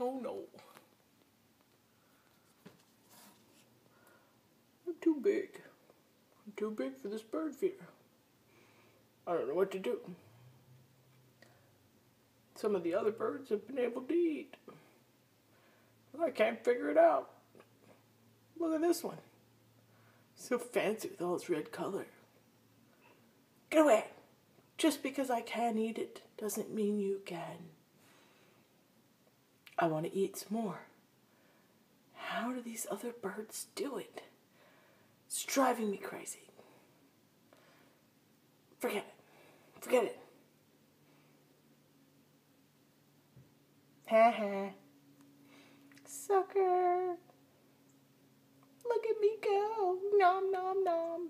Oh no. I'm too big. I'm too big for this bird feeder. I don't know what to do. Some of the other birds have been able to eat. I can't figure it out. Look at this one. So fancy with all its red color. Get away! Just because I can eat it doesn't mean you can. I want to eat some more. How do these other birds do it? It's driving me crazy. Forget it. Forget it. Ha ha. Sucker. Look at me go. Nom nom nom.